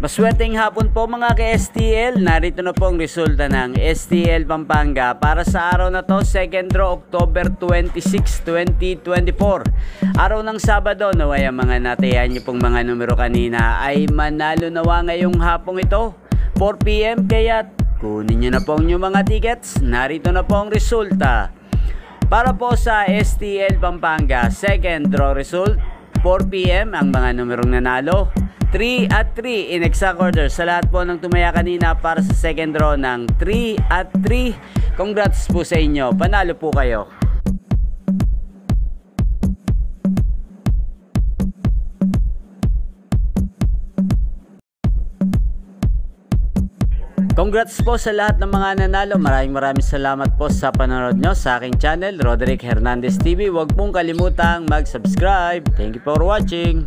Maswerteng hapon po mga ka-STL. Narito na po ang resulta ng STL Pampanga para sa araw na to, second draw, October 26, 2024. Araw ng Sabado, naway ang mga natayan niyo pong mga numero kanina ay manalo nawa ngayong hapong ito, 4 PM. Kaya kunin niyo na po ang inyong mga tickets. Narito na po ang resulta. Para po sa STL Pampanga, second draw result, 4 PM ang mga numerong nanalo. 3 at 3 in exact order sa lahat po ng tumaya kanina para sa second draw ng 3 at 3. Congrats po sa inyo, panalo po kayo. Congrats po sa lahat ng mga nanalo. Maraming salamat po sa panonood nyo sa aking channel, Roderick Hernandez TV. Huwag pong kalimutang mag-subscribe. Thank you for watching.